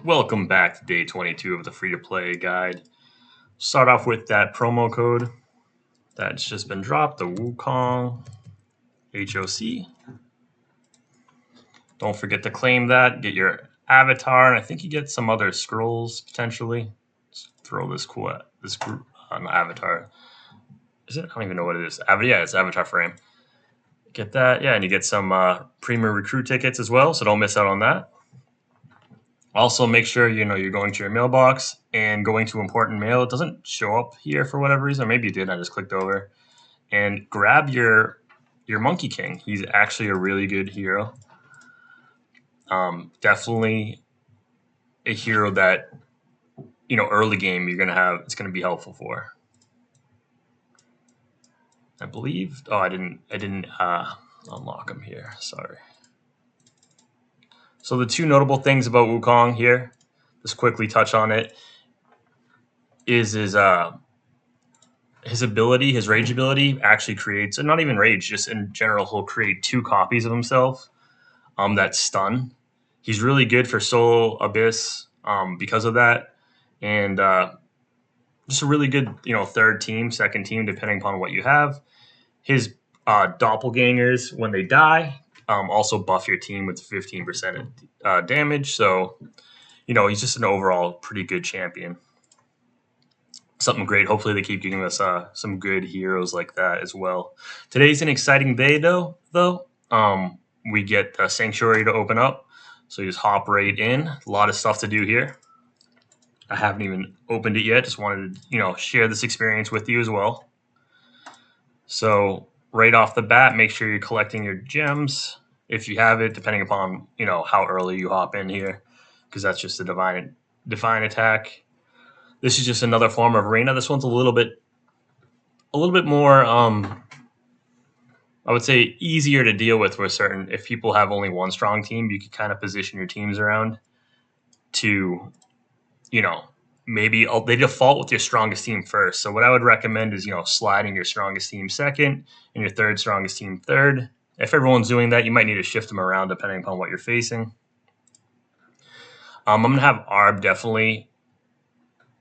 Welcome back to day 22 of the free to play guide. Start off with that promo code that's just been dropped, the Wukong HOC. Don't forget to claim that, get your avatar, and I think you get some other scrolls potentially. Let's throw this group on the avatar. Is it? I don't even know what it is. Yeah, it's avatar frame. Get that, yeah, and you get some premium recruit tickets as well, so don't miss out on that. Also, make sure you're going to your mailbox and going to important mail. It doesn't show up here for whatever reason. Or maybe it did. I just clicked over and grab your Monkey King. He's actually a really good hero. Definitely a hero that early game you're gonna have. It's gonna be helpful for. I believe. Oh, I didn't unlock him here. Sorry. So the two notable things about Wukong here, just quickly touch on it, is his ability, his rage ability, actually creates, and not even rage, just in general, he'll create two copies of himself that stun. He's really good for solo abyss because of that, and just a really good third team, second team, depending upon what you have. His doppelgangers, when they die, also buff your team with 15% damage. So he's just an overall pretty good champion. Something great. Hopefully they keep giving us some good heroes like that as well. Today's an exciting day though. We get the sanctuary to open up, so you just hop right in. A lot of stuff to do here. I haven't even opened it yet. Just wanted to share this experience with you as well. So right off the bat, make sure you're collecting your gems if you have it, depending upon how early you hop in here, because that's just a divine attack. This is just another form of arena. This one's a little bit more, I would say, easier to deal with. If people have only one strong team, you can kind of position your teams around to, maybe they default with your strongest team first. So what I would recommend is, sliding your strongest team second and your third strongest team third. If everyone's doing that, you might need to shift them around depending upon what you're facing. I'm going to have Arb definitely.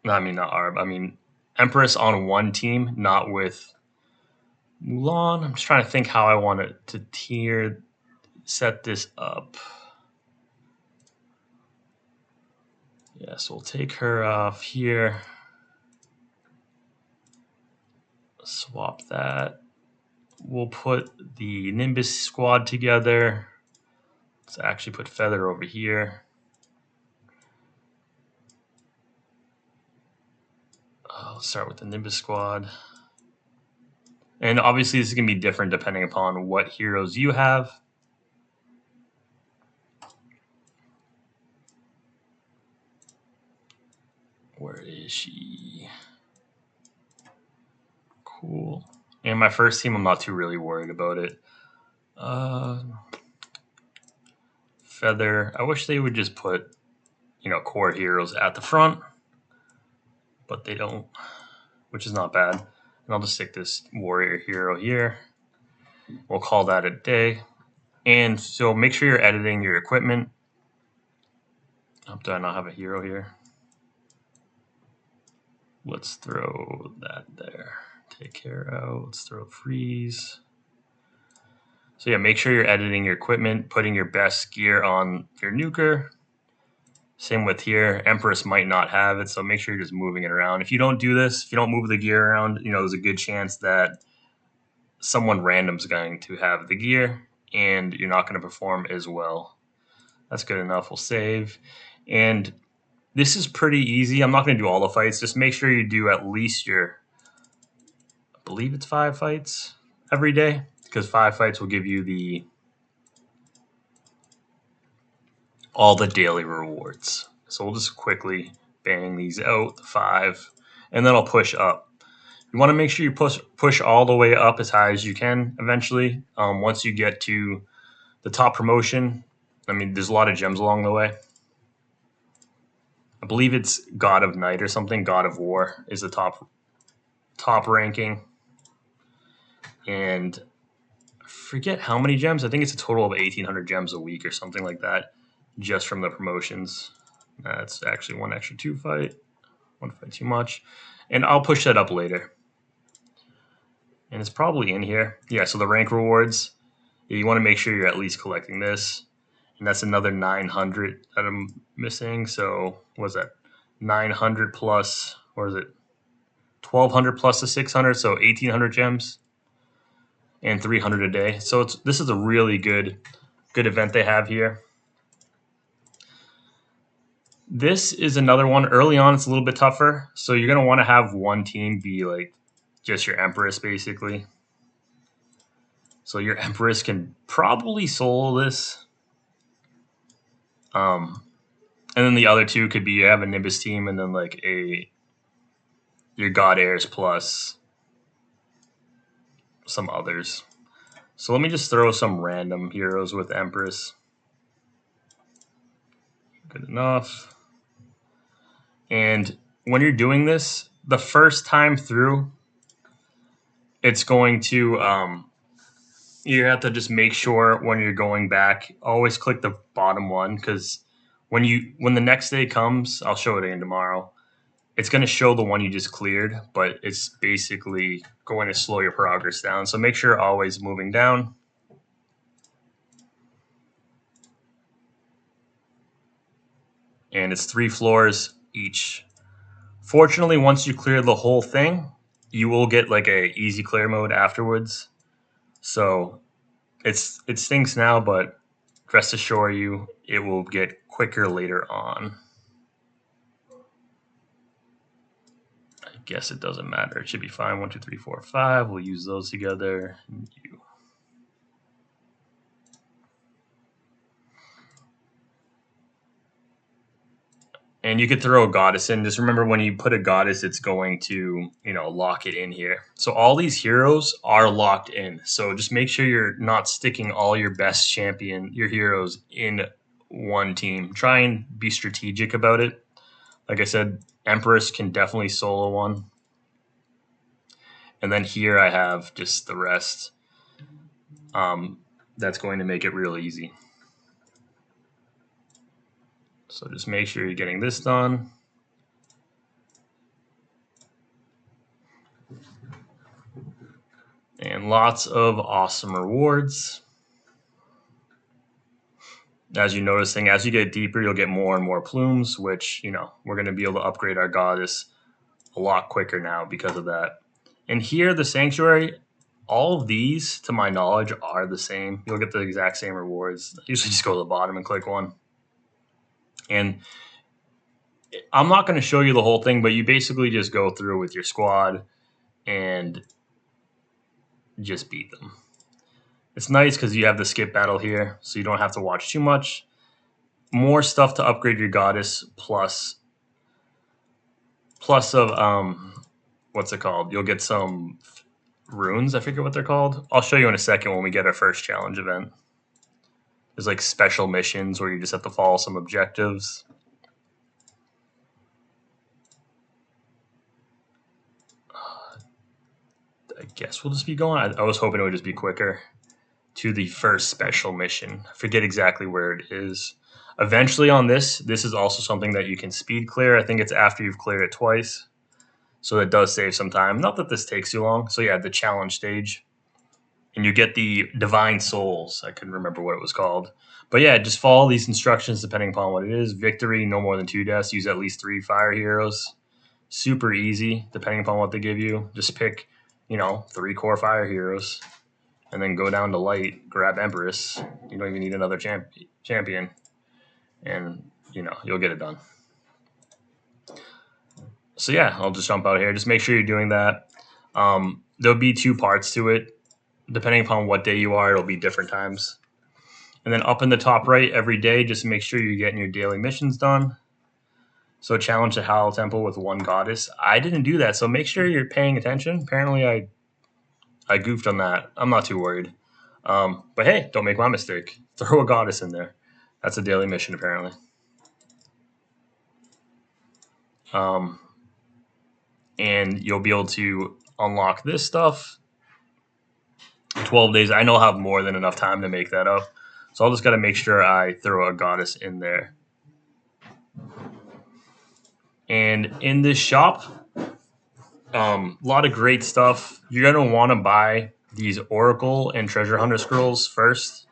I mean, not Arb. I mean, Empress on one team, not with Mulan. I'm just trying to think how I want to set this up. Yeah, so we'll take her off here. Swap that. We'll put the Nimbus squad together. Let's actually put Feather over here. I'll start with the Nimbus squad. And obviously this is going to be different depending upon what heroes you have. Where is she? Cool. And my first team, I'm not too really worried about it. Feather. I wish they would just put, core heroes at the front. But they don't, which is not bad. And I'll just stick this warrior hero here. We'll call that a day. And so make sure you're editing your equipment. Do I not have a hero here? Let's throw that there. Take care out. Let's throw freeze. So yeah, make sure you're editing your equipment, putting your best gear on your nuker. Same with here. Empress might not have it, so make sure you're just moving it around. If you don't do this, if you don't move the gear around, there's a good chance that someone random's going to have the gear and you're not going to perform as well. That's good enough. We'll save. And this is pretty easy. I'm not going to do all the fights. Just make sure you do at least I believe it's 5 fights every day, because 5 fights will give you all the daily rewards. So we'll just quickly bang these out, 5, and then I'll push up. You want to make sure you push all the way up as high as you can eventually. Once you get to the top promotion, I mean, there's a lot of gems along the way. I believe it's God of Night or something. God of War is the top ranking. And I forget how many gems. I think it's a total of 1,800 gems a week or something like that, just from the promotions. That's actually one extra 2 fight. One fight too much. And I'll push that up later. And it's probably in here. Yeah, so the rank rewards, you want to make sure you're at least collecting this. And that's another 900 that I'm missing. So what's that? 900 plus, or is it 1200 plus the 600? So 1800 gems and 300 a day. So this is a really good event they have here. This is another one. Early on, it's a little bit tougher. So you're going to want to have one team be like just your Empress, basically. So your Empress can probably solo this. And then the other two could be you have a Nimbus team and then like your God Heirs plus some others. So let me just throw some random heroes with Empress. Good enough. And when you're doing this, the first time through, it's going to you have to just make sure when you're going back, always click the bottom one, because when the next day comes, I'll show it again tomorrow. It's going to show the one you just cleared, but it's basically going to slow your progress down. So make sure you're always moving down. And it's 3 floors each. Fortunately, once you clear the whole thing, you will get like a easy clear mode afterwards. So it stinks now, but rest assure you, it will get quicker later on. I guess it doesn't matter. It should be fine. 1, 2, 3, 4, 5. We'll use those together. And you could throw a goddess in. Just remember, when you put a goddess, it's going to, lock it in here. So all these heroes are locked in. So just make sure you're not sticking all your best your heroes in one team. Try and be strategic about it. Like I said, Empress can definitely solo one. And then here I have just the rest. That's going to make it real easy. So just make sure you're getting this done. And lots of awesome rewards. As you're noticing, as you get deeper, you'll get more and more plumes, which, we're going to be able to upgrade our goddess a lot quicker now because of that. And here, the Sanctuary, all of these, to my knowledge, are the same. You'll get the exact same rewards. Usually just go to the bottom and click one. And I'm not going to show you the whole thing, but you basically just go through with your squad and just beat them. It's nice because you have the skip battle here, so you don't have to watch too much. More stuff to upgrade your goddess, plus of what's it called? You'll get some runes. I forget what they're called. I'll show you in a second when we get our first challenge event. There's like special missions where you just have to follow some objectives. I guess we'll just be going. I was hoping it would just be quicker to the first special mission. I forget exactly where it is. Eventually on this is also something that you can speed clear. I think it's after you've cleared it twice. So that does save some time. Not that this takes too long. So yeah, the challenge stage. And you get the Divine Souls. I couldn't remember what it was called. But yeah, just follow these instructions depending upon what it is. Victory, no more than 2 deaths. Use at least 3 fire heroes. Super easy, depending upon what they give you. Just pick, 3 core fire heroes. And then go down to light, grab Empress. You don't even need another champion. And, you'll get it done. So yeah, I'll just jump out here. Just make sure you're doing that. There'll be 2 parts to it. Depending upon what day you are, it'll be different times. And then up in the top right, every day, just make sure you're getting your daily missions done. So challenge the Hallow Temple with 1 goddess. I didn't do that, so make sure you're paying attention. Apparently, I goofed on that. I'm not too worried. But hey, don't make my mistake. Throw a goddess in there. That's a daily mission, apparently. And you'll be able to unlock this stuff. 12 days. I know I'll have more than enough time to make that up. So I'll just got to make sure I throw a goddess in there. And in this shop, a lot of great stuff. You're going to want to buy these Oracle and Treasure Hunter scrolls first.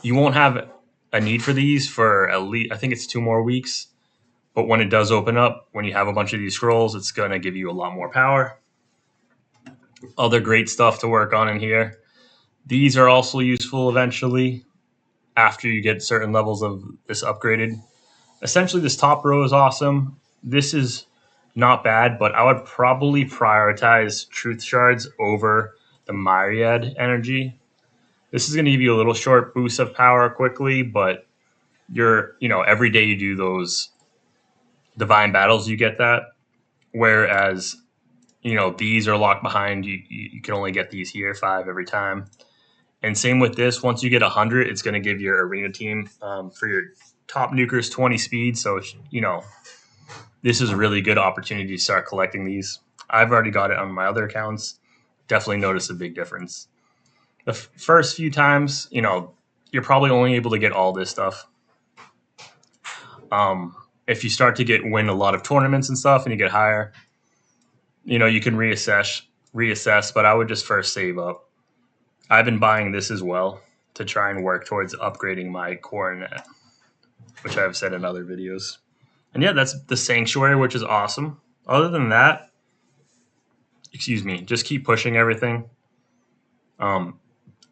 You won't have a need for these for at least, I think it's 2 more weeks. But when it does open up, when you have a bunch of these scrolls, it's going to give you a lot more power. Other great stuff to work on in here. These are also useful eventually after you get certain levels of this upgraded. Essentially, this top row is awesome. This is not bad, but I would probably prioritize Truth Shards over the Myriad energy. This is going to give you a little short boost of power quickly, but every day you do those divine battles, you get that. Whereas, these are locked behind. You can only get these here 5 every time. And same with this. Once you get 100, it's going to give your arena team for your top nukers 20 speed. So, this is a really good opportunity to start collecting these. I've already got it on my other accounts. Definitely noticed a big difference. The first few times, you're probably only able to get all this stuff. If you start to win a lot of tournaments and stuff and you get higher, you can reassess, but I would just first save up. I've been buying this as well to try and work towards upgrading my coronet, which I've said in other videos. And yeah, that's the Sanctuary, which is awesome. Other than that, just keep pushing everything.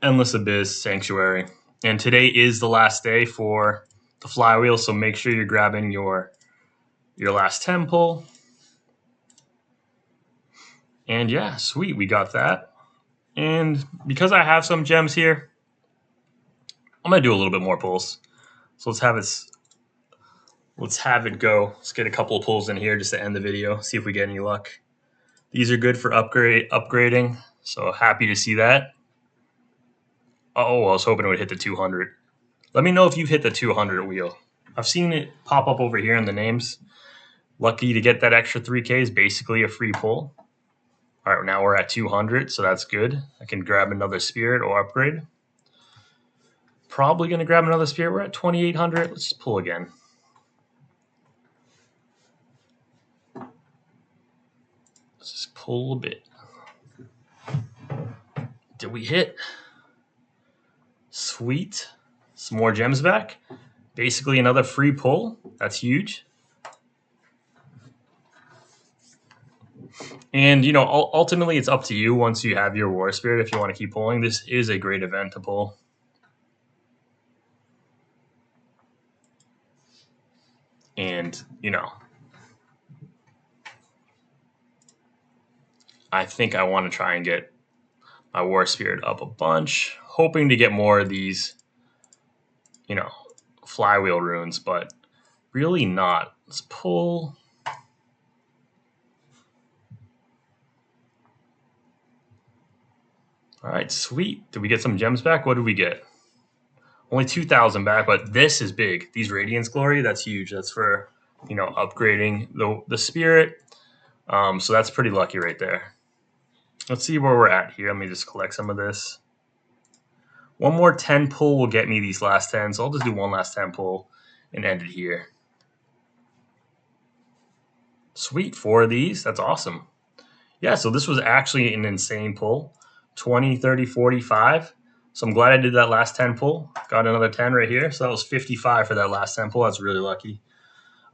Endless Abyss, Sanctuary. And today is the last day for the flywheel, so make sure you're grabbing your last 10 pull. And yeah, sweet, we got that. And because I have some gems here, I'm going to do a little bit more pulls. So let's have it go. Let's get a couple of pulls in here just to end the video, see if we get any luck. These are good for upgrading, so happy to see that. Oh, I was hoping it would hit the 200. Let me know if you've hit the 200 wheel. I've seen it pop up over here in the names. Lucky to get that extra 3K is basically a free pull. All right, now we're at 200, so that's good. I can grab another spirit or upgrade. Probably going to grab another spirit. We're at 2,800. Let's just pull again. Let's just pull a bit. Did we hit? Sweet. Some more gems back. Basically another free pull. That's huge. And, ultimately it's up to you once you have your War Spirit if you want to keep pulling. This is a great event to pull. And, I think I want to try and get my War Spirit up a bunch, hoping to get more of these, flywheel runes, but really not. Let's pull. All right, sweet. Did we get some gems back? What did we get? Only 2,000 back, but this is big. These Radiance Glory, that's huge. That's for, upgrading the spirit. So that's pretty lucky right there. Let's see where we're at here. Let me just collect some of this. One more 10 pull will get me these last 10. So I'll just do one last 10 pull and end it here. Sweet, 4 of these. That's awesome. Yeah, so this was actually an insane pull. 20, 30, 45. So I'm glad I did that last 10 pull. Got another 10 right here. So that was 55 for that last 10 pull. That's really lucky.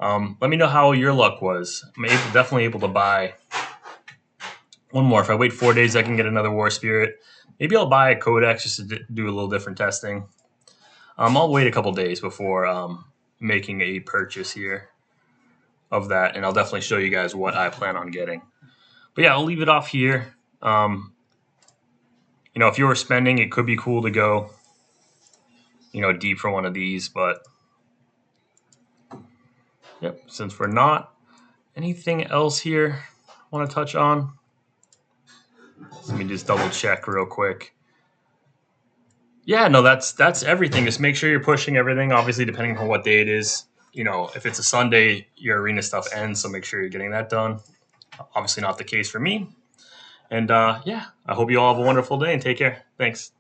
Let me know how your luck was. I'm definitely able to buy one more. If I wait 4 days, I can get another War Spirit. Maybe I'll buy a Codex just to do a little different testing. I'll wait a couple days before making a purchase here of that. And I'll definitely show you guys what I plan on getting. But yeah, I'll leave it off here. If you were spending, it could be cool to go, deep for one of these. But, yep, since we're not, anything else here I want to touch on? Let me just double check real quick. Yeah, no, that's everything. Just make sure you're pushing everything, obviously, depending on what day it is. If it's a Sunday, your arena stuff ends, so make sure you're getting that done. Obviously not the case for me. And, yeah, I hope you all have a wonderful day and take care. Thanks.